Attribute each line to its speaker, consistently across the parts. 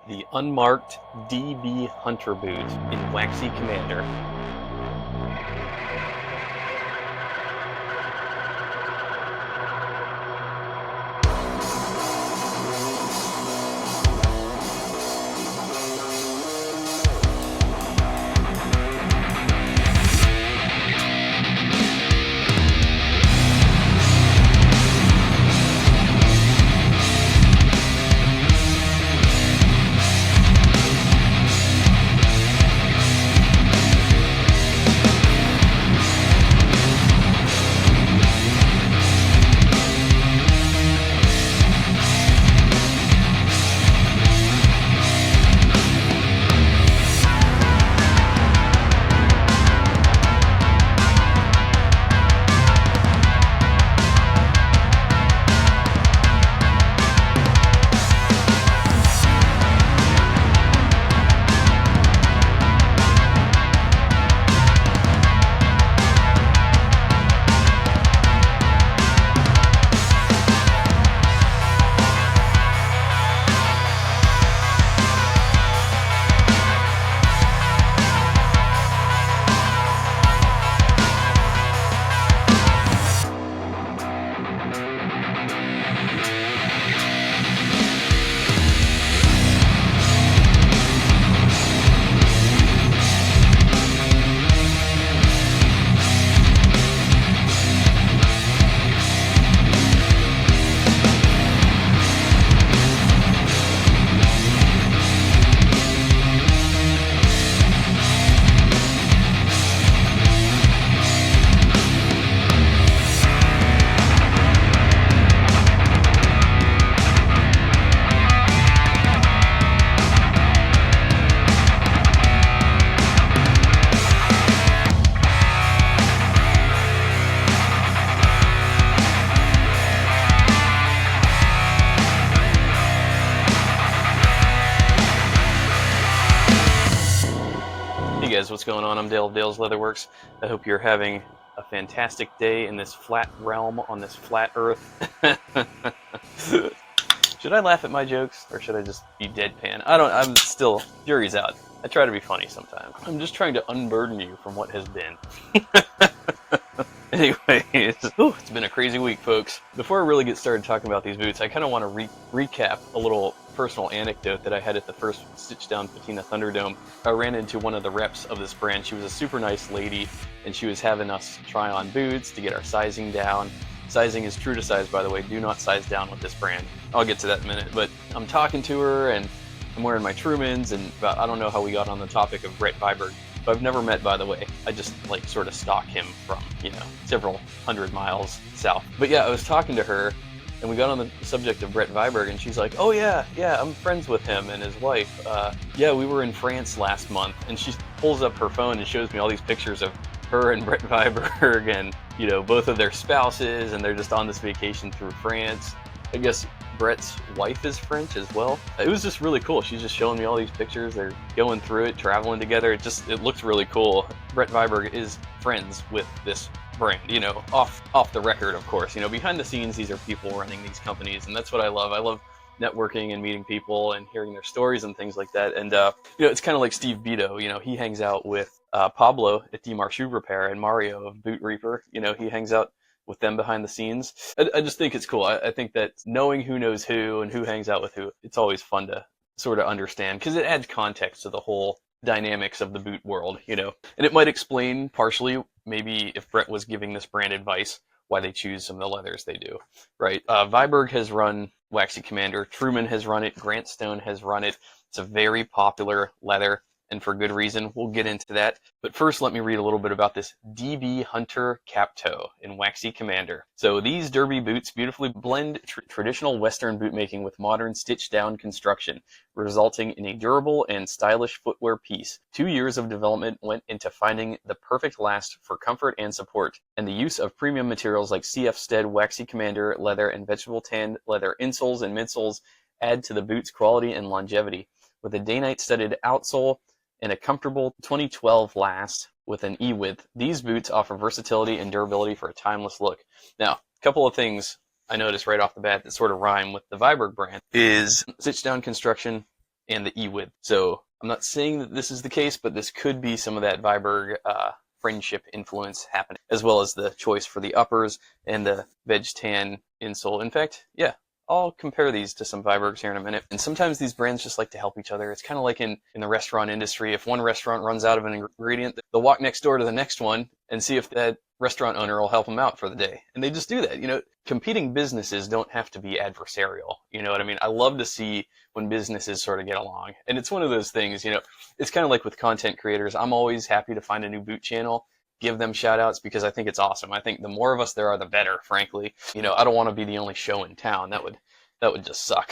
Speaker 1: the Unmarked DB Hunter boot in Waxy Commander. Hey guys, what's going on? I'm Dale of Dale's Leatherworks. I hope you're having a fantastic day in this flat realm on this flat earth. Should I laugh at my jokes or should I just be deadpan? I'm still, jury's out. I try to be funny sometimes. I'm just trying to unburden you from what has been. Anyways, it's been a crazy week, folks. Before I really get started talking about these boots, I kind of want to recap a little personal anecdote that I had at the first Stitch Down Patina Thunderdome. I ran into one of the reps of this brand. She was a super nice lady, and she was having us try on boots to get our sizing down. Sizing is true to size, by the way. Do not size down with this brand. I'll get to that in a minute. But I'm talking to her, and I'm wearing my Trumans, and I don't know how we got on the topic of Brett Viberg. I've never met, by the way. I just like sort of stalk him from, several hundred miles south. But yeah, I was talking to her and we got on the subject of Brett Viberg and she's like, oh yeah, I'm friends with him and his wife. Yeah, we were in France last month. And she pulls up her phone and shows me all these pictures of her and Brett Viberg and, both of their spouses, and they're just on this vacation through France. I guess Brett's wife is French as well. It was just really cool. She's just showing me all these pictures. They're going through it, traveling together. It looks really cool. Brett Viberg is friends with this brand, off the record, of course. Behind the scenes, these are people running these companies, and that's what I love. I love networking and meeting people and hearing their stories and things like that. And, it's kind of like Steve Bito. He hangs out with Pablo at DMAR Shoe Repair and Mario of Boot Reaper. He hangs out with them behind the scenes. I just think it's cool. I think that knowing who knows who and who hangs out with who, it's always fun to sort of understand because it adds context to the whole dynamics of the boot world, And it might explain partially maybe if Brett was giving this brand advice, why they choose some of the leathers they do, right? Viberg has run Waxy Commander. Truman has run it. Grant Stone has run it. It's a very popular leather, and for good reason. We'll get into that. But first, let me read a little bit about this DB Hunter Cap Toe in Waxy Commander. So these derby boots beautifully blend traditional Western bootmaking with modern stitched-down construction, resulting in a durable and stylish footwear piece. 2 years of development went into finding the perfect last for comfort and support, and the use of premium materials like CF Stead, Waxy Commander, leather, and vegetable tanned leather insoles and midsoles add to the boot's quality and longevity. With a day-night studded outsole and a comfortable 2012 last with an E-width, these boots offer versatility and durability for a timeless look. Now, a couple of things I noticed right off the bat that sort of rhyme with the Viberg brand is stitch down construction, and the E-width. So I'm not saying that this is the case, but this could be some of that Viberg friendship influence happening, as well as the choice for the uppers and the veg tan insole. In fact, yeah, I'll compare these to some Vibergs here in a minute. And sometimes these brands just like to help each other. It's kind of like in the restaurant industry. If one restaurant runs out of an ingredient, they'll walk next door to the next one and see if that restaurant owner will help them out for the day. And they just do that. You know, competing businesses don't have to be adversarial. You know what I mean? I love to see when businesses sort of get along. And it's one of those things, you know, it's kind of like with content creators. I'm always happy to find a new boot channel, give them shout outs, because I think it's awesome. I think the more of us there are, the better, frankly. You know, I don't want to be the only show in town. That would just suck.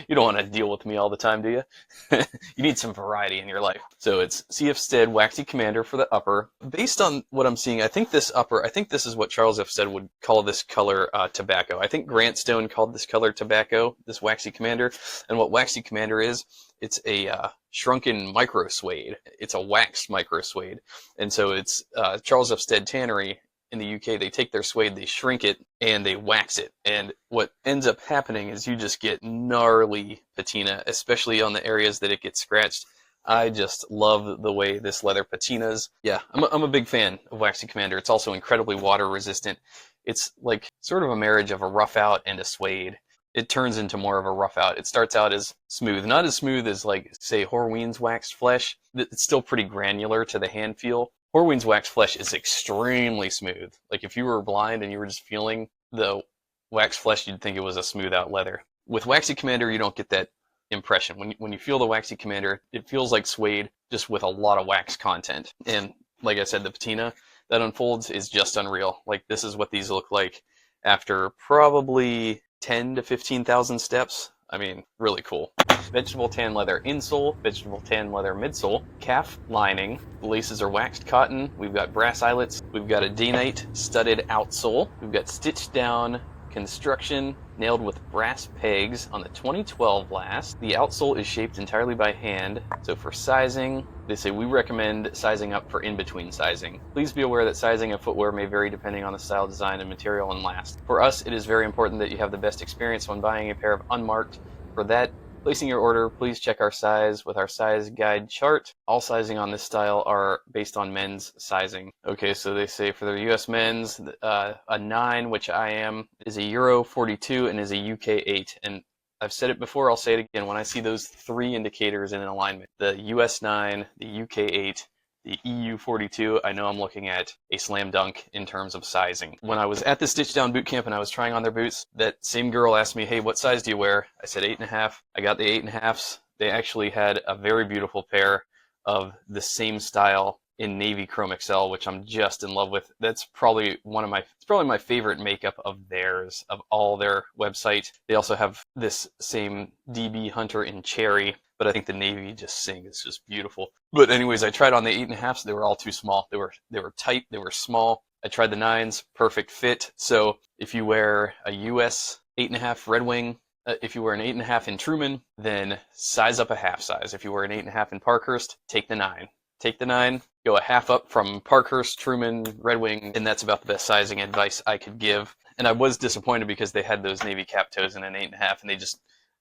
Speaker 1: You don't want to deal with me all the time, do you? You need some variety in your life. So it's CF Stead Waxy Commander for the upper. Based on what I'm seeing, I think this is what Charles F. Stead would call this color tobacco. I think Grant Stone called this color tobacco, this Waxy Commander. And what Waxy Commander is, it's a shrunken micro suede. It's a waxed micro suede. And so it's Charles F. Stead Tannery in the UK, they take their suede, they shrink it, and they wax it. And what ends up happening is you just get gnarly patina, especially on the areas that it gets scratched. I just love the way this leather patinas. Yeah, I'm a big fan of Waxy Commander. It's also incredibly water resistant. It's like sort of a marriage of a rough out and a suede. It turns into more of a rough out. It starts out as smooth, not as smooth as like say Horween's waxed flesh. It's still pretty granular to the hand feel. Horween's waxed flesh is extremely smooth. Like if you were blind and you were just feeling the waxed flesh, you'd think it was a smooth out leather. With Waxy Commander, you don't get that impression. When you feel the Waxy Commander, it feels like suede, just with a lot of wax content. And like I said, the patina that unfolds is just unreal. Like this is what these look like after probably 10 to 15,000 steps. I mean, really cool. Vegetable tan leather insole, vegetable tan leather midsole, calf lining. The laces are waxed cotton. We've got brass eyelets. We've got a Dainite studded outsole. We've got stitched down construction, nailed with brass pegs on the 2012 last. The outsole is shaped entirely by hand. So for sizing, they say we recommend sizing up for in-between sizing. Please be aware that sizing of footwear may vary depending on the style, design, and material and last. For us, it is very important that you have the best experience when buying a pair of Unmarked. For that, placing your order, please check our size with our size guide chart. All sizing on this style are based on men's sizing. Okay, so they say for the US men's, a 9, which I am, is a Euro 42 and is a UK 8. And I've said it before, I'll say it again. When I see those three indicators in an alignment, the US 9, the UK 8, the EU 42, I know I'm looking at a slam dunk in terms of sizing. When I was at the Stitch Down boot camp and I was trying on their boots, that same girl asked me, hey, what size do you wear? I said 8.5. I got the 8.5s. They actually had a very beautiful pair of the same style in navy chrome XL, which I'm just in love with. That's probably my favorite makeup of theirs, of all their website. They also have this same DB Hunter in cherry, but I think the navy just is just beautiful. But anyways, I tried on the 8.5s. They were all too small. They were tight. They were small. I tried the 9s, perfect fit. So if you wear a US 8.5 Red Wing, if you wear an 8.5 in Truman, then size up a half size. If you wear an 8.5 in Parkhurst, take the 9. Take the 9, go a half up from Parkhurst, Truman, Red Wing, and that's about the best sizing advice I could give. And I was disappointed because they had those navy cap toes in an 8.5, and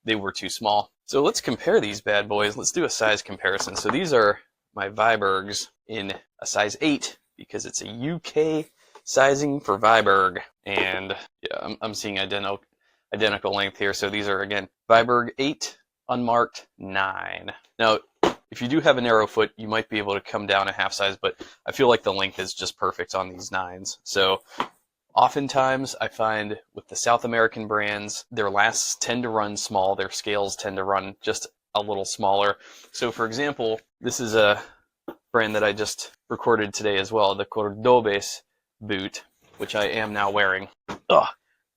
Speaker 1: they were too small. So let's compare these bad boys. Let's do a size comparison. So these are my Vibergs in a size 8 because it's a UK sizing for Viberg. And yeah, I'm seeing identical length here. So these are, again, Viberg 8, Unmarked 9. Now, if you do have a narrow foot, you might be able to come down a half size, but I feel like the length is just perfect on these 9s. So oftentimes I find with the South American brands, their lasts tend to run small. Their scales tend to run just a little smaller. So for example, this is a brand that I just recorded today as well, the Cordobes boot, which I am now wearing.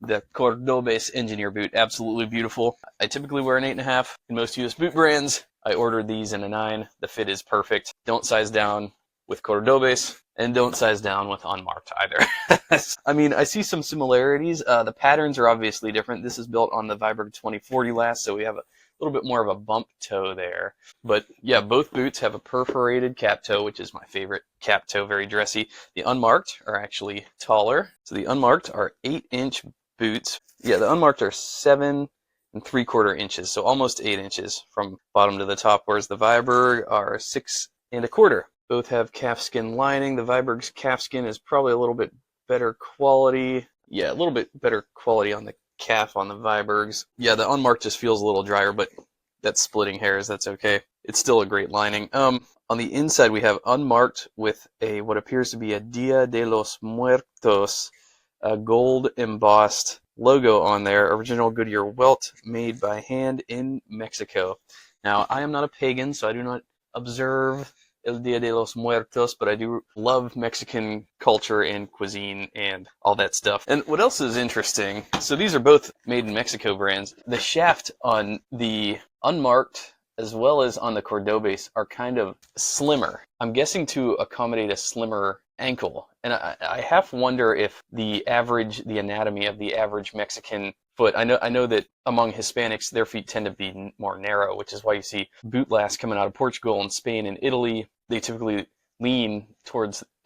Speaker 1: The Cordobes engineer boot, absolutely beautiful. I typically wear an 8.5 in most US boot brands. I ordered these in a 9. The fit is perfect. Don't size down with Cordobes, and don't size down with Unmarked either. I mean, I see some similarities. The patterns are obviously different. This is built on the Viberg 2040 last, so we have a little bit more of a bump toe there. But yeah, both boots have a perforated cap toe, which is my favorite cap toe, very dressy. The Unmarked are actually taller. So the Unmarked are 8-inch boots. Yeah, the Unmarked are 7 3/4 inches, so almost 8 inches from bottom to the top, whereas the Viberg are 6 1/4. Both have calfskin lining. The Viberg's calfskin is probably a little bit better quality. Yeah, a little bit better quality on the calf on the Vibergs. Yeah, the Unmarked just feels a little drier, but that's splitting hairs. That's okay. It's still a great lining. On the inside, we have Unmarked with a what appears to be a Dia de los Muertos, a gold embossed logo on there. Original Goodyear welt, made by hand in Mexico. Now, I am not a pagan, so I do not observe El Dia de los Muertos, but I do love Mexican culture and cuisine and all that stuff. And what else is interesting, so these are both made in Mexico brands. The shaft on the Unmarked as well as on the Cordobes are kind of slimmer. I'm guessing to accommodate a slimmer ankle. And I half wonder if the anatomy of the average Mexican foot, I know that among Hispanics, their feet tend to be more narrow, which is why you see boot lasts coming out of Portugal and Spain and Italy. They typically lean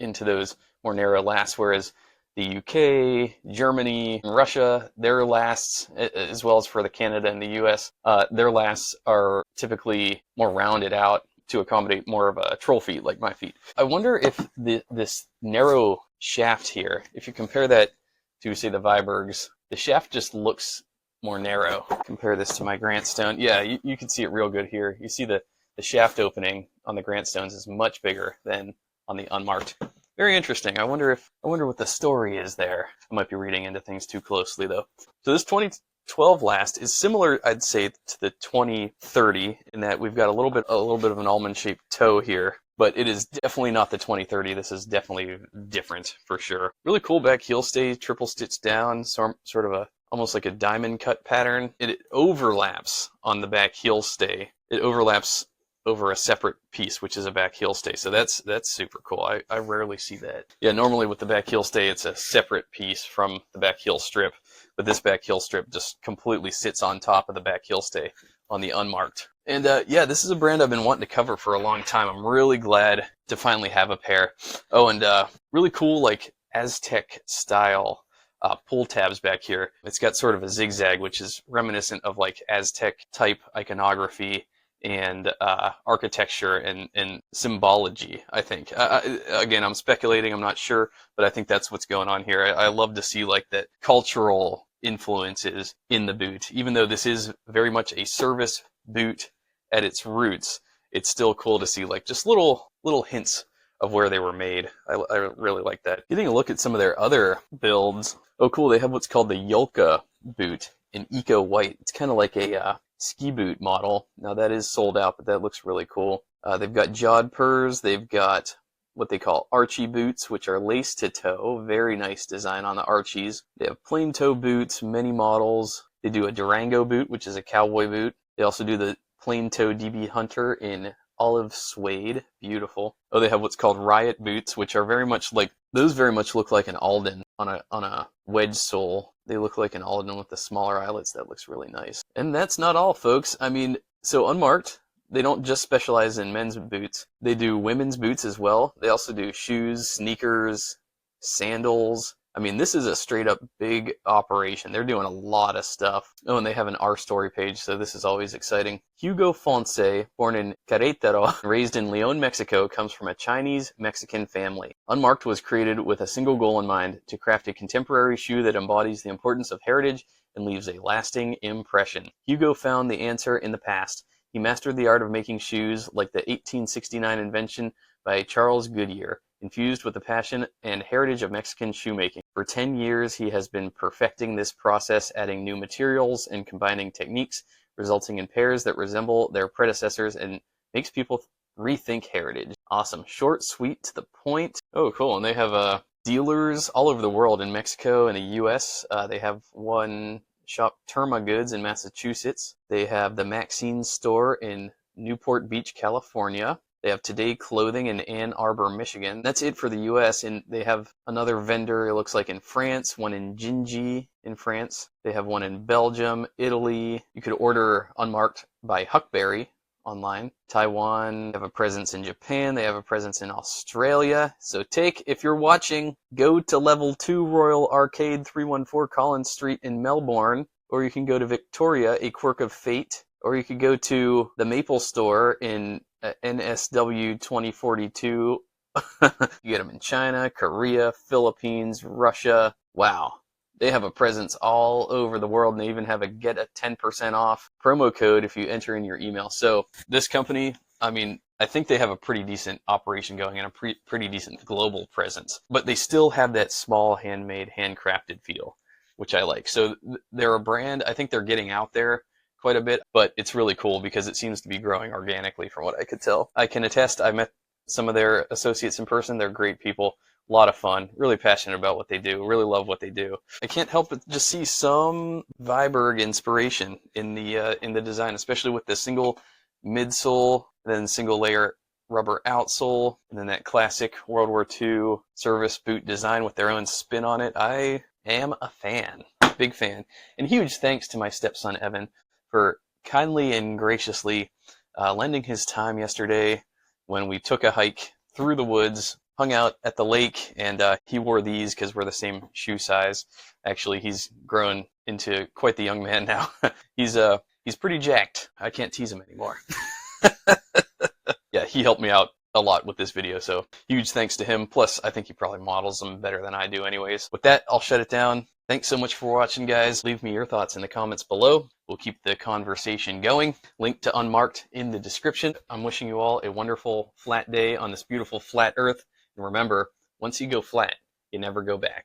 Speaker 1: into those more narrow lasts, whereas the UK, Germany, Russia, their lasts, as well as for the Canada and the US, their lasts are typically more rounded out to accommodate more of a troll feet like my feet. I wonder if this narrow shaft here, if you compare that to, say, the Vibergs, the shaft just looks more narrow. Compare this to my Grantstone. Yeah, you can see it real good here. You see the shaft opening on the Grantstones is much bigger than on the Unmarked. Very interesting. I wonder what the story is there. I might be reading into things too closely though. So this 2012 last is similar, I'd say, to the 2030 in that we've got a little bit of an almond-shaped toe here, but it is definitely not the 2030. This is definitely different for sure. Really cool back heel stay, triple stitched down, sort of almost like a diamond cut pattern. It overlaps on the back heel stay. It overlaps over a separate piece, which is a back heel stay. So that's super cool. I rarely see that. Yeah, normally with the back heel stay, it's a separate piece from the back heel strip, but this back heel strip just completely sits on top of the back heel stay on the Unmarked. And yeah, this is a brand I've been wanting to cover for a long time. I'm really glad to finally have a pair. Oh, and really cool, like Aztec style pull tabs back here. It's got sort of a zigzag, which is reminiscent of like Aztec type iconography and architecture and symbology, I think. Again, I'm speculating, I'm not sure, but I think that's what's going on here. I love to see like that cultural influences in the boot. Even though this is very much a service boot at its roots, it's still cool to see like just little hints of where they were made. I really like that. Getting a look at some of their other builds. Oh, cool, they have what's called the Yolka boot in Eco White. It's kind of like a ski boot model. Now that is sold out, but that looks really cool. They've got jodhpurs. They've got what they call Archie boots, which are lace to toe. Very nice design on the Archies. They have plain toe boots, many models. They do a Durango boot, which is a cowboy boot. They also do the plain toe DB Hunter in olive suede. Beautiful. Oh, they have what's called Riot boots, which are very much like, those very much look like an Alden on a wedge sole. They look like an Alden with the smaller eyelets. That looks really nice. And that's not all, folks. I mean, so Unmarked, they don't just specialize in men's boots. They do women's boots as well. They also do shoes, sneakers, sandals. I mean, this is a straight up big operation. They're doing a lot of stuff. Oh, and they have an Our Story page, so this is always exciting. Hugo Fonse, born in Querétaro, raised in León, Mexico, comes from a Chinese-Mexican family. Unmarked was created with a single goal in mind, to craft a contemporary shoe that embodies the importance of heritage and leaves a lasting impression. Hugo found the answer in the past. He mastered the art of making shoes like the 1869 invention by Charles Goodyear, infused with the passion and heritage of Mexican shoemaking. For 10 years, he has been perfecting this process, adding new materials and combining techniques, resulting in pairs that resemble their predecessors and makes people rethink heritage. Awesome. Short, sweet, to the point. Oh, cool. And they have dealers all over the world in Mexico and the US. They have one shop, Terma Goods, in Massachusetts. They have the Maxine store in Newport Beach, California. They have Today Clothing in Ann Arbor, Michigan. That's it for the U.S., and they have another vendor, it looks like in France, one in Gingy in France. They have one in Belgium, Italy. You could order Unmarked by Huckberry online. Taiwan, they have a presence in Japan. They have a presence in Australia. So if you're watching, go to Level 2 Royal Arcade, 314 Collins Street in Melbourne, or you can go to Victoria, A Quirk of Fate, or you could go to the Maple store in NSW 2042. You get them in China, Korea, Philippines, Russia. Wow. They have a presence all over the world, and they even have a get a 10% off promo code if you enter in your email. So this company, I mean, I think they have a pretty decent operation going and a pretty decent global presence, but they still have that small, handmade, handcrafted feel, which I like. So they're a brand, I think they're getting out there quite a bit, but it's really cool because it seems to be growing organically from what I could tell. I can attest, I met some of their associates in person. They're great people. A lot of fun, really passionate about what they do, really love what they do. I can't help but just see some Viberg inspiration in the design, especially with the single midsole, then single layer rubber outsole, and then that classic World War II service boot design with their own spin on it. I am a fan, big fan. And huge thanks to my stepson Evan for kindly and graciously lending his time yesterday when we took a hike through the woods, hung out at the lake, and he wore these because we're the same shoe size. Actually, he's grown into quite the young man now. He's pretty jacked. I can't tease him anymore. Yeah, he helped me out a lot with this video, so huge thanks to him. Plus, I think he probably models them better than I do anyways. With that, I'll shut it down. Thanks so much for watching, guys. Leave me your thoughts in the comments below. We'll keep the conversation going. Link to Unmarked in the description. I'm wishing you all a wonderful flat day on this beautiful flat earth. And remember, once you go flat, you never go back.